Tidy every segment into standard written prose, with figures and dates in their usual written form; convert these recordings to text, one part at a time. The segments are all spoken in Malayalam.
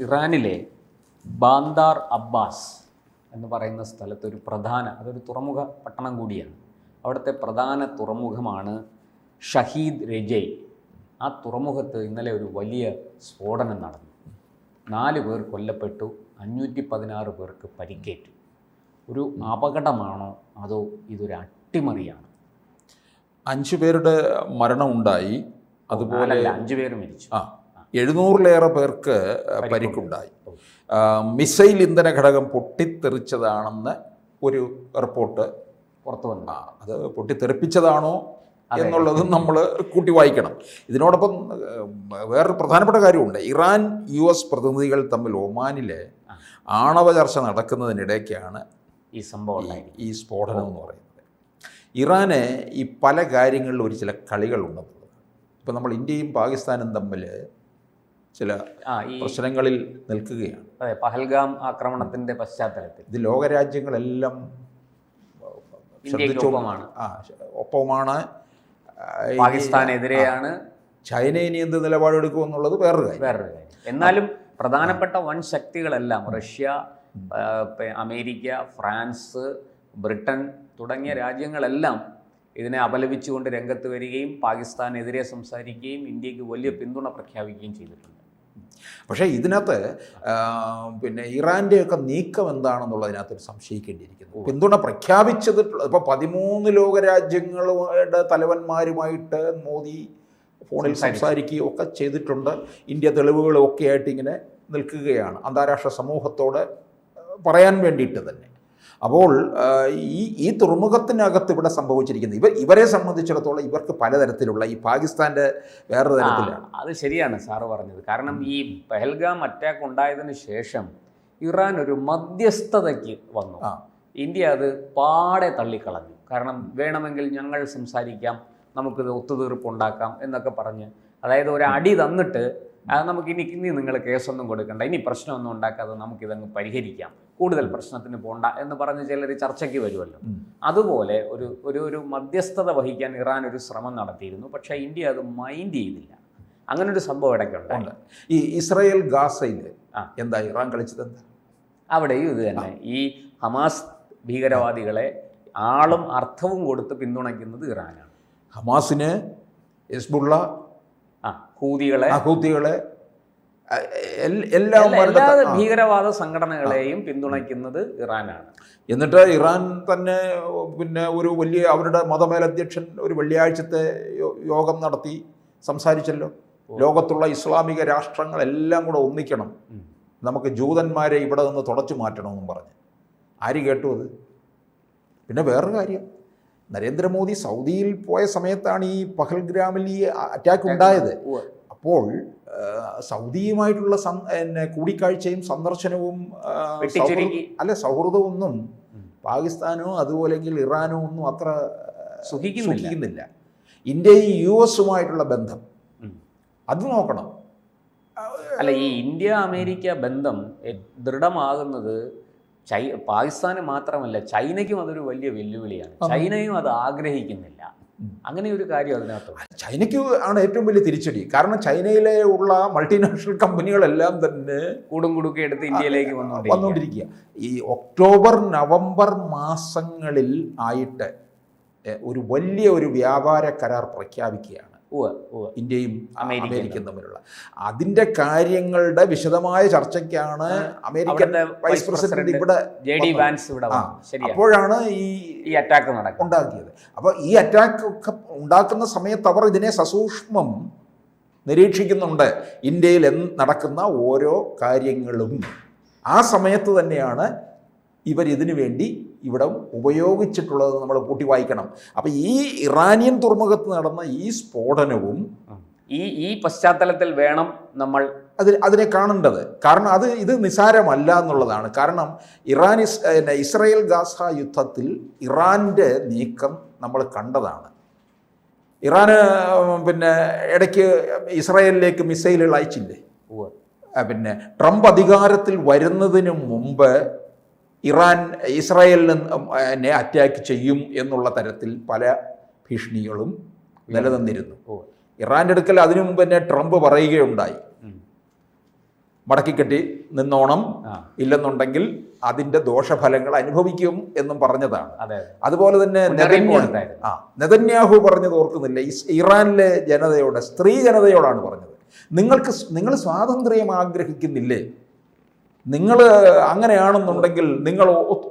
ഇറാനിലെ ബാന്ദാർ അബ്ബാസ് എന്ന് പറയുന്ന സ്ഥലത്ത് അതൊരു തുറമുഖ പട്ടണം കൂടിയാണ്. അവിടുത്തെ പ്രധാന തുറമുഖമാണ് ഷഹീദ് രജയ്. ആ തുറമുഖത്ത് ഇന്നലെ ഒരു വലിയ സ്ഫോടനം നടന്നു. 4 പേർ കൊല്ലപ്പെട്ടു, 516 പേർക്ക് പരിക്കേറ്റു. ഒരു അപകടമാണോ അതോ ഇതൊരു അട്ടിമറിയാണോ? 5 പേരുടെ മരണമുണ്ടായി, അതുപോലെ 5 പേര് മരിച്ചു. 700-ലേറെ പേർക്ക് പരിക്കുണ്ടായി. മിസൈൽ ഇന്ധന ഘടകം പൊട്ടിത്തെറിച്ചതാണെന്ന് ഒരു റിപ്പോർട്ട് പുറത്തു വന്നു. അത് പൊട്ടിത്തെറിപ്പിച്ചതാണോ എന്നുള്ളതും നമ്മൾ കൂട്ടി വായിക്കണം. ഇതിനോടൊപ്പം വേറൊരു പ്രധാനപ്പെട്ട കാര്യമുണ്ട്. ഇറാൻ US പ്രതിനിധികൾ തമ്മിൽ ഒമാനിലെ ആണവ ചർച്ച നടക്കുന്നതിനിടയ്ക്കാണ് ഈ സ്ഫോടനം എന്ന് പറയുന്നത്. ഇറാന് ഈ പല കാര്യങ്ങളിലും ചില കളികളുണ്ടെന്നുള്ളത്. ഇപ്പം നമ്മൾ ഇന്ത്യയും പാകിസ്ഥാനും തമ്മിൽ ചില പ്രശ്നങ്ങളിൽ നിൽക്കുകയാണ്. അതെ, പഹൽഗാം ആക്രമണത്തിൻ്റെ പശ്ചാത്തലത്തിൽ ഇത് ലോകരാജ്യങ്ങളെല്ലാം ഒപ്പമാണ്. പാകിസ്ഥാനെതിരെയാണ്. ചൈന ഇനി എന്ത് നിലപാടെടുക്കുമെന്നുള്ളത് വേറൊരു കാര്യം. എന്നാലും പ്രധാനപ്പെട്ട വൻ ശക്തികളെല്ലാം റഷ്യ, അമേരിക്ക, ഫ്രാൻസ്, ബ്രിട്ടൻ തുടങ്ങിയ രാജ്യങ്ങളെല്ലാം ഇതിനെ അപലപിച്ചുകൊണ്ട് രംഗത്ത് വരികയും പാകിസ്ഥാനെതിരെ സംസാരിക്കുകയും ഇന്ത്യക്ക് വലിയ പിന്തുണ പ്രഖ്യാപിക്കുകയും ചെയ്തിട്ടുണ്ട്. പക്ഷേ ഇതിനകത്ത് ഇറാൻ്റെയൊക്കെ നീക്കം എന്താണെന്നുള്ളതിനകത്തൊരു സംശയിക്കേണ്ടിയിരിക്കുന്നു. പിന്തുണ പ്രഖ്യാപിച്ചത് ഇപ്പോൾ 13 ലോകരാജ്യങ്ങളുടെ തലവന്മാരുമായിട്ട് മോദി ഫോണിൽ സംസാരിക്കുകയും ഒക്കെ ചെയ്തിട്ടുണ്ട്. ഇന്ത്യ തെളിവുകളൊക്കെ ആയിട്ട് ഇങ്ങനെ നിൽക്കുകയാണ് അന്താരാഷ്ട്ര സമൂഹത്തോട് പറയാൻ വേണ്ടിയിട്ട് തന്നെ. അപ്പോൾ ഈ തുറമുഖത്തിനകത്ത് ഇവിടെ സംഭവിച്ചിരിക്കുന്നത് ഇവരെ സംബന്ധിച്ചിടത്തോളം ഇവർക്ക് പലതരത്തിലുള്ള ഈ പാകിസ്ഥാൻ്റെ വേറൊരു തരത്തിലാണ്. അത് ശരിയാണ് സാറ് പറഞ്ഞത്. കാരണം ഈ പഹൽഗാം അറ്റാക്ക് ഉണ്ടായതിനു ശേഷം ഇറാൻ ഒരു മധ്യസ്ഥതയ്ക്ക് വന്നു. ഇന്ത്യ അത് പാടെ തള്ളിക്കളഞ്ഞു. കാരണം വേണമെങ്കിൽ ഞങ്ങൾ സംസാരിക്കാം, നമുക്കിത് ഒത്തുതീർപ്പുണ്ടാക്കാം എന്നൊക്കെ പറഞ്ഞ്, അതായത് ഒരു അടി തന്നിട്ട് നമുക്കിനി നിങ്ങൾ കേസൊന്നും കൊടുക്കണ്ട, ഇനി പ്രശ്നമൊന്നും ഉണ്ടാക്കാതെ നമുക്കിതങ്ങ് പരിഹരിക്കാം, കൂടുതൽ പ്രശ്നത്തിന് പോണ്ട എന്ന് പറഞ്ഞ് ചിലർ ചർച്ചയ്ക്ക് വരുമല്ലോ. അതുപോലെ ഒരു മധ്യസ്ഥത വഹിക്കാൻ ഇറാൻ ഒരു ശ്രമം നടത്തിയിരുന്നു. പക്ഷേ ഇന്ത്യ അത് മൈൻഡ് ചെയ്തില്ല. അങ്ങനൊരു സംഭവം ഇടയ്ക്കുണ്ട്. ഈ ഇസ്രായേൽ ഗാസയിൽ എന്താ ഇറാൻ കളിച്ചത്? എന്താ അവിടെയും ഇത് തന്നെ. ഈ ഹമാസ് ഭീകരവാദികളെ ആളും അർത്ഥവും കൊടുത്ത് പിന്തുണയ്ക്കുന്നത് ഇറാനാണ്. ഹമാസിന്, ഹിസ്ബുള്ള, ഹൂതികളെ എല്ലാ ഭീകരവാദ സംഘടനകളെയും പിന്തുണയ്ക്കുന്നത് ഇറാനാണ്. എന്നിട്ട് ഇറാൻ തന്നെ ഒരു വലിയ അവരുടെ മതമേലധ്യക്ഷൻ ഒരു വെള്ളിയാഴ്ചത്തെ യോഗം നടത്തി സംസാരിച്ചല്ലോ. ലോകത്തുള്ള ഇസ്ലാമിക രാഷ്ട്രങ്ങളെല്ലാം കൂടെ ഒന്നിക്കണം, നമുക്ക് ജൂതന്മാരെ ഇവിടെ നിന്ന് തുടച്ചു മാറ്റണമെന്നും പറഞ്ഞ്. ആര് കേട്ടു അത്? പിന്നെ വേറൊരു കാര്യം, നരേന്ദ്രമോദി സൗദിയിൽ പോയ സമയത്താണ് ഈ പഹൽഗ്രാമിൽ ഈ അറ്റാക്ക് ഉണ്ടായത്. അപ്പോൾ സൗദിയുമായിട്ടുള്ള കൂടിക്കാഴ്ചയും സന്ദർശനവും സൗഹൃദമൊന്നും പാകിസ്ഥാനോ അതുപോലെങ്കിൽ ഇറാനോ ഒന്നും അത്ര സുഖിക്കുന്നില്ല. ഇന്ത്യയും US-ഉമായിട്ടുള്ള ബന്ധം അത് നോക്കണം. ഈ ഇന്ത്യ അമേരിക്ക ബന്ധം ദൃഢമാകുന്നത് പാകിസ്ഥാന് മാത്രമല്ല, ചൈനയ്ക്കും അതൊരു വലിയ വെല്ലുവിളിയാണ്. ചൈനയും അത് ആഗ്രഹിക്കുന്നില്ല. അങ്ങനെ ഒരു കാര്യം അതിനകത്ത്. ചൈനയ്ക്ക് ആണ് ഏറ്റവും വലിയ തിരിച്ചടി. കാരണം ചൈനയിലെ ഉള്ള മൾട്ടിനാഷണൽ കമ്പനികളെല്ലാം തന്നെ കൂടുക്കെ എടുത്ത് ഇന്ത്യയിലേക്ക് വന്നുകൊണ്ടിരിക്കുക. ഈ ഒക്ടോബർ നവംബർ മാസങ്ങളിൽ ആയിട്ട് ഒരു വലിയ വ്യാപാര കരാർ പ്രഖ്യാപിക്കുകയാണ് ഇന്ത്യയും അമേരിക്കയും തമ്മിലുള്ള. അതിൻ്റെ കാര്യങ്ങളുടെ വിശദമായ ചർച്ചയ്ക്കാണ് അമേരിക്കൻ വൈസ് പ്രസിഡന്റ് ഇവിടെ അപ്പോഴാണ് ഈ അറ്റാക്ക് ഉണ്ടാക്കിയത്. അപ്പോൾ ഈ അറ്റാക്ക് ഒക്കെ ഉണ്ടാക്കുന്ന സമയത്ത് അവർ ഇതിനെ സസൂക്ഷ്മം നിരീക്ഷിക്കുന്നുണ്ട്, ഇന്ത്യയിൽ നടക്കുന്ന ഓരോ കാര്യങ്ങളും. ആ സമയത്ത് തന്നെയാണ് ഇവരിതിനു വേണ്ടി ഇവിടെ ഉപയോഗിച്ചിട്ടുള്ളത് നമ്മൾ കൂട്ടി വായിക്കണം. അപ്പം ഈ ഇറാനിയൻ തുറമുഖത്ത് നടന്ന ഈ സ്ഫോടനവും ഈ പശ്ചാത്തലത്തിൽ വേണം നമ്മൾ അതിനെ കാണേണ്ടത്. കാരണം ഇത് നിസാരമല്ല എന്നുള്ളതാണ്. കാരണം ഇസ്രായേൽ ഗാസ യുദ്ധത്തിൽ ഇറാൻ്റെ നീക്കം നമ്മൾ കണ്ടതാണ്. ഇറാന് ഇടയ്ക്ക് ഇസ്രായേലിലേക്ക് മിസൈലുകൾ അയച്ചില്ലേ? ട്രംപ് അധികാരത്തിൽ വരുന്നതിന് മുമ്പ് ഇറാൻ ഇസ്രായേലിനെ അറ്റാക്ക് ചെയ്യും എന്നുള്ള തരത്തിൽ പല ഭീഷണികളും നിലനിന്നിരുന്നു. ഇറാൻ്റെ അടുക്കൽ അതിനു മുമ്പ് തന്നെ ട്രംപ് പറയുകയുണ്ടായി, മടക്കിക്കെട്ടി നിന്നോണം, ആ. ഇല്ലെന്നുണ്ടെങ്കിൽ അതിൻ്റെ ദോഷഫലങ്ങൾ അനുഭവിക്കും എന്നും പറഞ്ഞതാണ്. അതെ. അതുപോലെ തന്നെ നെതന്യാഹു പറഞ്ഞത് ഓർക്കുന്നില്ല, ഇറാനിലെ ജനതയോട്, സ്ത്രീ ജനതയോടാണ് പറഞ്ഞത്, നിങ്ങൾ സ്വാതന്ത്ര്യം ആഗ്രഹിക്കുന്നില്ലേ, നിങ്ങൾ അങ്ങനെയാണെന്നുണ്ടെങ്കിൽ നിങ്ങൾ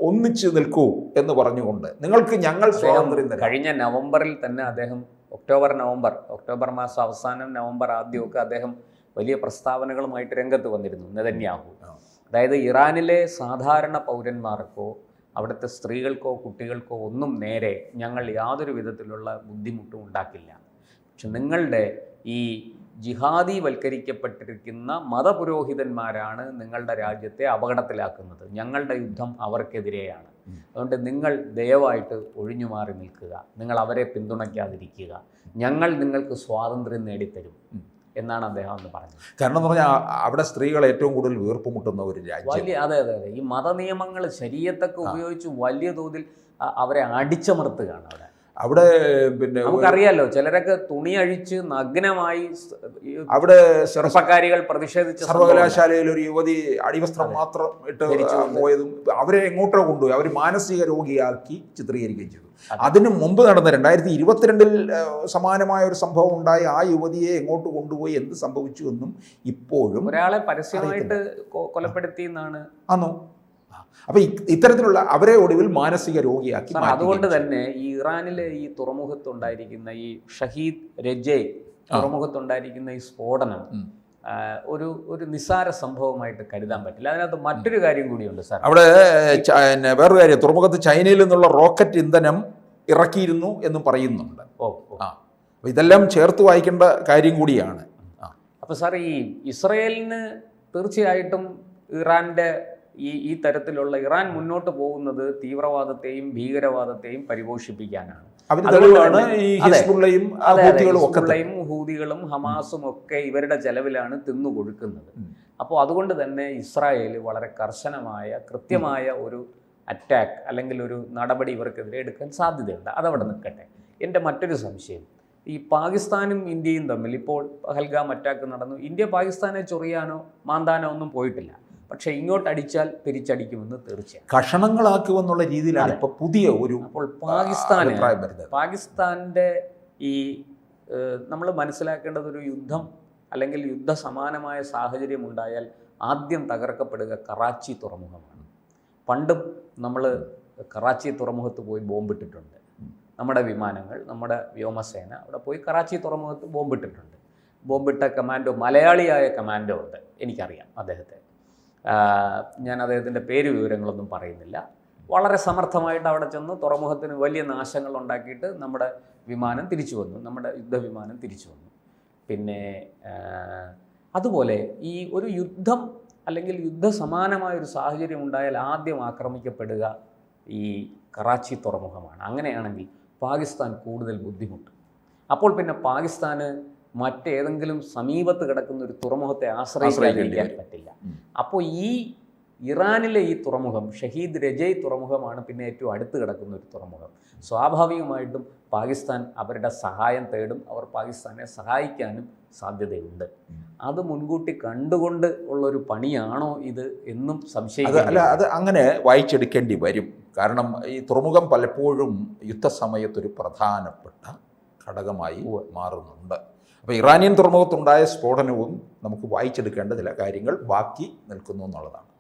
ഒന്നിച്ച് നിൽക്കൂ എന്ന് പറഞ്ഞുകൊണ്ട് നിങ്ങൾക്ക് ഞങ്ങൾ സ്വാതന്ത്ര്യം തരാം. കഴിഞ്ഞ നവംബറിൽ തന്നെ അദ്ദേഹം ഒക്ടോബർ മാസം അവസാനം നവംബർ ആദ്യമൊക്കെ അദ്ദേഹം വലിയ പ്രസ്താവനകളുമായിട്ട് രംഗത്ത് വന്നിരുന്നു നെതന്യാഹു. അതായത് ഇറാനിലെ സാധാരണ പൗരന്മാർക്കോ അവിടുത്തെ സ്ത്രീകൾക്കോ കുട്ടികൾക്കോ ഒന്നും നേരെ ഞങ്ങൾ യാതൊരു വിധത്തിലുള്ള ബുദ്ധിമുട്ടും ഉണ്ടാക്കില്ല. പക്ഷെ നിങ്ങളുടെ ഈ ജിഹാദീവൽക്കരിക്കപ്പെട്ടിരിക്കുന്ന മതപുരോഹിതന്മാരാണ് നിങ്ങളുടെ രാജ്യത്തെ അപകടത്തിലാക്കുന്നത്. ഞങ്ങളുടെ യുദ്ധം അവർക്കെതിരെയാണ്. അതുകൊണ്ട് നിങ്ങൾ ദയവായിട്ട് ഒഴിഞ്ഞു മാറി നിൽക്കുക, നിങ്ങൾ അവരെ പിന്തുണയ്ക്കാതിരിക്കുക, ഞങ്ങൾ നിങ്ങൾക്ക് സ്വാതന്ത്ര്യം നേടിത്തരും എന്നാണ് അദ്ദേഹം അന്ന് പറഞ്ഞത്. കാരണം എന്ന് പറഞ്ഞാൽ അവിടെ സ്ത്രീകൾ ഏറ്റവും കൂടുതൽ വീർപ്പുമുട്ടുന്ന ഒരു രാജ്യം. അതെ. ഈ മതനിയമങ്ങൾ ശരീഅത്തൊക്കെ ഉപയോഗിച്ച് വലിയ തോതിൽ അവരെ അടിച്ചമർത്തുകയാണ് അവിടെ. പിന്നെ നമുക്കറിയാലോ, ചിലരൊക്കെ തുണി അഴിച്ച് നഗ്നമായി അവിടെ ചെറുപ്പക്കാരികൾ പ്രതിഷേധിച്ച സർവകലാശാലയിൽ ഒരു യുവതി അടിവസ്ത്രം മാത്രം ഇട്ട് പോയതും അവരെ എങ്ങോട്ടോ കൊണ്ടുപോയി അവർ മാനസിക രോഗിയാക്കി ചിത്രീകരിക്കുകയും ചെയ്തു. അതിനു മുമ്പ് നടന്ന 2022 സമാനമായ ഒരു സംഭവം ഉണ്ടായി. ആ യുവതിയെ എങ്ങോട്ട് കൊണ്ടുപോയി, എന്ത് സംഭവിച്ചു എന്നും ഇപ്പോഴും ഒരാളെ പരസ്യമായിട്ട് കൊലപ്പെടുത്തി എന്നാണ് ആണോ. അപ്പൊ ഇത്തരത്തിലുള്ള അവരെ ഒടുവിൽ മാനസിക രോഗിയാക്കി. അതുകൊണ്ട് തന്നെ ഈ ഇറാനിലെ ഈ തുറമുഖത്തുണ്ടായിരിക്കുന്ന ഈ ഷഹീദ് രജൈ തുറമുഖത്തുണ്ടായിരിക്കുന്ന ഈ സ്ഫോടനം ഒരു നിസ്സാര സംഭവമായിട്ട് കരുതാൻ പറ്റില്ല. അതിനകത്ത് മറ്റൊരു കാര്യം കൂടിയുണ്ട് സാർ. അവിടെ വേറൊരു കാര്യം, തുറമുഖത്ത് ചൈനയിൽ നിന്നുള്ള റോക്കറ്റ് ഇന്ധനം ഇറക്കിയിരുന്നു എന്നും പറയുന്നുണ്ട്. അപ്പൊ ഇതെല്ലാം ചേർത്ത് വായിക്കേണ്ട കാര്യം കൂടിയാണ്. അപ്പൊ സാർ, ഈ ഇസ്രയേലിന് തീർച്ചയായിട്ടും ഇറാന്റെ ഈ തരത്തിലുള്ള ഇറാൻ മുന്നോട്ട് പോകുന്നത് തീവ്രവാദത്തെയും ഭീകരവാദത്തെയും പരിപോഷിപ്പിക്കാനാണ്. ഹൂതികളും ഹമാസും ഒക്കെ ഇവരുടെ ചെലവിലാണ് തിന്നുകൊടുക്കുന്നത്. അപ്പോൾ അതുകൊണ്ട് തന്നെ ഇസ്രായേൽ വളരെ കർശനമായ കൃത്യമായ ഒരു അറ്റാക്ക് അല്ലെങ്കിൽ ഒരു നടപടി ഇവർക്കെതിരെ എടുക്കാൻ സാധ്യതയുണ്ട്. അതവിടെ നിൽക്കട്ടെ. എൻ്റെ മറ്റൊരു സംശയം, ഈ പാകിസ്ഥാനും ഇന്ത്യയും തമ്മിൽ ഇപ്പോൾ പഹൽഗാം അറ്റാക്ക് നടന്നു. ഇന്ത്യ പാകിസ്ഥാനെ ചൊറിയാനോ മാന്താനോ ഒന്നും പോയിട്ടില്ല. പക്ഷെ ഇങ്ങോട്ട് അടിച്ചാൽ തിരിച്ചടിക്കുമെന്ന് തീർച്ചയായും. കഷണങ്ങളാക്കുമെന്നുള്ള രീതിയിലാണ് ഇപ്പോൾ പുതിയ ഒരു. അപ്പോൾ പാകിസ്ഥാൻ്റെ ഈ നമ്മൾ മനസ്സിലാക്കേണ്ടത്, ഒരു യുദ്ധം അല്ലെങ്കിൽ യുദ്ധസമാനമായ സാഹചര്യം ഉണ്ടായാൽ ആദ്യം തകർക്കപ്പെടുക കറാച്ചി തുറമുഖമാണ്. പണ്ടും നമ്മൾ കറാച്ചി തുറമുഖത്ത് പോയി ബോംബിട്ടിട്ടുണ്ട്. നമ്മുടെ വിമാനങ്ങൾ, നമ്മുടെ വ്യോമസേന അവിടെ പോയി കറാച്ചി തുറമുഖത്ത് ബോംബിട്ടിട്ടുണ്ട്. ബോംബിട്ട കമാൻഡോ, മലയാളിയായ കമാൻഡോ ഉണ്ട്, എനിക്കറിയാം അദ്ദേഹത്തെ. ഞാൻ അദ്ദേഹത്തിൻ്റെ പേര് വിവരങ്ങളൊന്നും പറയുന്നില്ല. വളരെ സമർത്ഥമായിട്ട് അവിടെ ചെന്ന് തുറമുഖത്തിന് വലിയ നാശങ്ങൾ ഉണ്ടാക്കിയിട്ട് നമ്മുടെ വിമാനം തിരിച്ചു വന്നു, നമ്മുടെ യുദ്ധവിമാനം തിരിച്ചു വന്നു. പിന്നെ അതുപോലെ ഈ ഒരു യുദ്ധം അല്ലെങ്കിൽ യുദ്ധസമാനമായൊരു സാഹചര്യം ഉണ്ടായാൽ ആദ്യം ആക്രമിക്കപ്പെടുക ഈ കറാച്ചി തുറമുഖമാണ്. അങ്ങനെയാണെങ്കിൽ പാകിസ്ഥാൻ കൂടുതൽ ബുദ്ധിമുട്ടും. അപ്പോൾ പിന്നെ പാകിസ്ഥാന് മറ്റേതെങ്കിലും സമീപത്ത് കിടക്കുന്ന ഒരു തുറമുഖത്തെ ആശ്രയിക്കാൻ പറ്റില്ല. അപ്പോൾ ഈ ഇറാനിലെ ഈ തുറമുഖം, ഷഹീദ് രജൈ തുറമുഖമാണ് പിന്നെ ഏറ്റവും അടുത്ത് കിടക്കുന്ന ഒരു തുറമുഖം. സ്വാഭാവികമായിട്ടും പാകിസ്ഥാൻ അവരുടെ സഹായം തേടും. അവർ പാകിസ്ഥാനെ സഹായിക്കാനും സാധ്യതയുണ്ട്. അത് മുൻകൂട്ടി കണ്ടുകൊണ്ട് ഉള്ളൊരു പണിയാണോ ഇത് എന്നും സംശയിക്കും. അല്ല, അത് അങ്ങനെ വായിച്ചെടുക്കേണ്ടി വരും. കാരണം ഈ തുറമുഖം പലപ്പോഴും യുദ്ധസമയത്തൊരു പ്രധാനപ്പെട്ട ഘടകമായി മാറുന്നുണ്ട്. അപ്പോൾ ഇറാനിയൻ തുറമുഖത്തുണ്ടായ സ്ഫോടനവും നമുക്ക് വായിച്ചെടുക്കേണ്ട ചില കാര്യങ്ങൾ ബാക്കി നിൽക്കുന്നു എന്നുള്ളതാണ്.